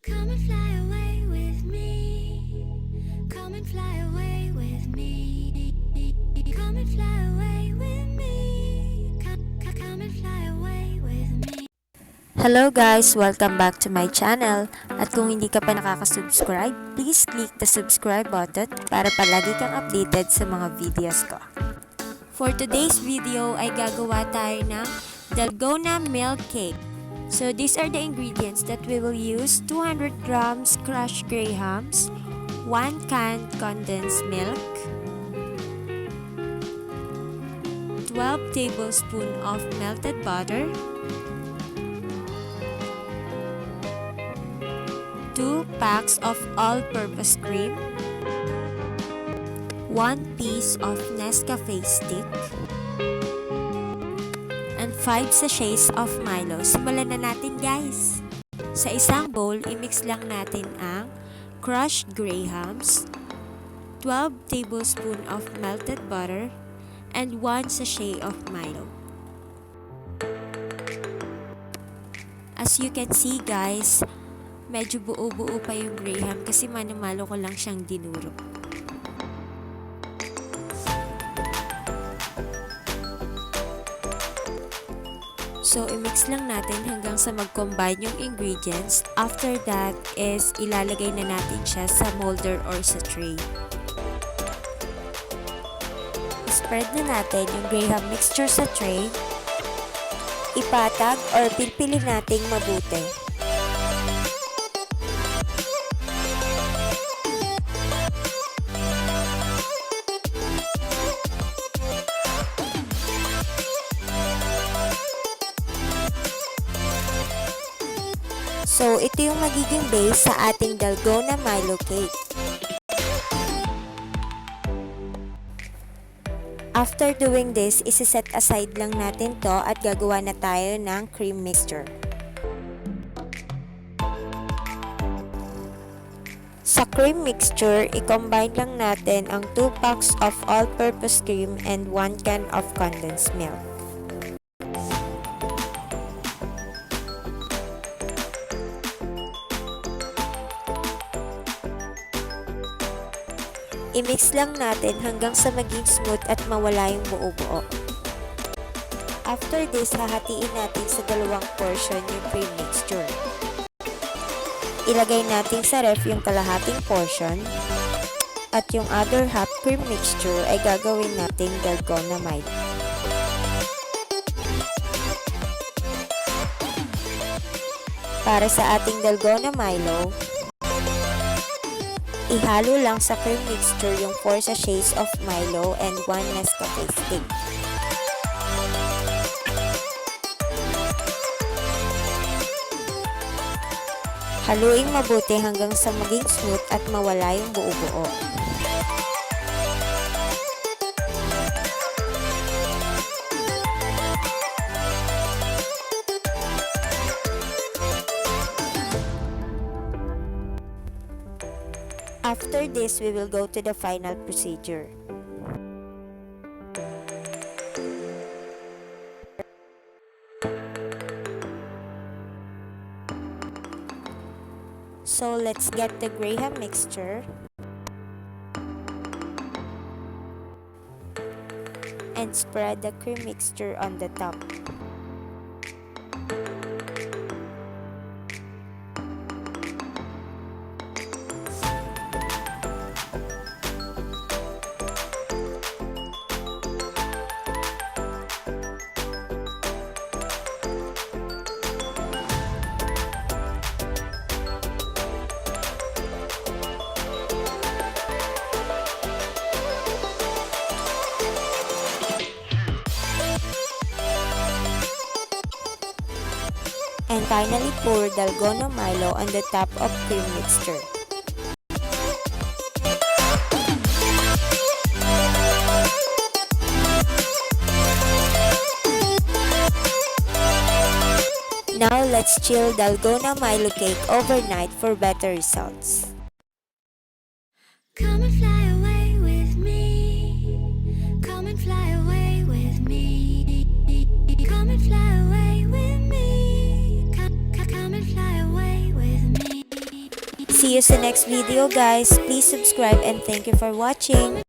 Come and fly away with me. Come and fly away with me. Come and fly away with me. Come and fly away with me. Hello guys! Welcome back to my channel. At kung hindi ka pa nakaka-subscribe, please click the subscribe button para palagi kang updated sa mga videos ko. For today's video ay gagawa tayo ng Dalgona milk cake. So these are the ingredients that we will use: 200 grams crushed grahams, 1 can condensed milk, 12 tablespoons of melted butter, 2 packs of all-purpose cream, 1 piece of Nescafe stick, and 5 sachets of Milo. Simulan na natin guys! Sa isang bowl, i-mix lang natin ang crushed grahams, 12 tablespoons of melted butter, and 1 sachet of Milo. As you can see guys, medyo buo-buo pa yung graham kasi manumalo ko lang siyang dinuro. So, i-mix lang natin hanggang sa mag-combine yung ingredients. After that is ilalagay na natin siya sa molder or sa tray. Spread na natin yung graham mixture sa tray. Ipatag or pilpilin nating mabuti. So, ito yung magiging base sa ating Dalgona Milo cake. After doing this, isi-set aside lang natin to at gagawa na tayo ng cream mixture. Sa cream mixture, i-combine lang natin ang 2 packs of all-purpose cream and 1 can of condensed milk. I-mix lang natin hanggang sa maging smooth at mawala yung buo-buo. After this, hahatiin natin sa dalawang portion yung cream mixture. Ilagay natin sa ref yung kalahating portion at yung other half cream mixture ay gagawin nating Dalgona Milo. Para sa ating Dalgona Milo, ihalo lang sa cream mixture yung 4 sachets of Milo and 1 Nescafe stick. Haluin mabuti hanggang sa maging smooth at mawala yung buo-buo. After this, we will go to the final procedure. So, let's get the graham mixture and spread the cream mixture on the top. And finally, pour Dalgona Milo on the top of cream mixture. Now, let's chill Dalgona Milo cake overnight for better results. Come and fly away with me. Come and fly away with me. Come and fly away with me. Come and fly away with me. See you sa next video guys. Please subscribe and thank you for watching.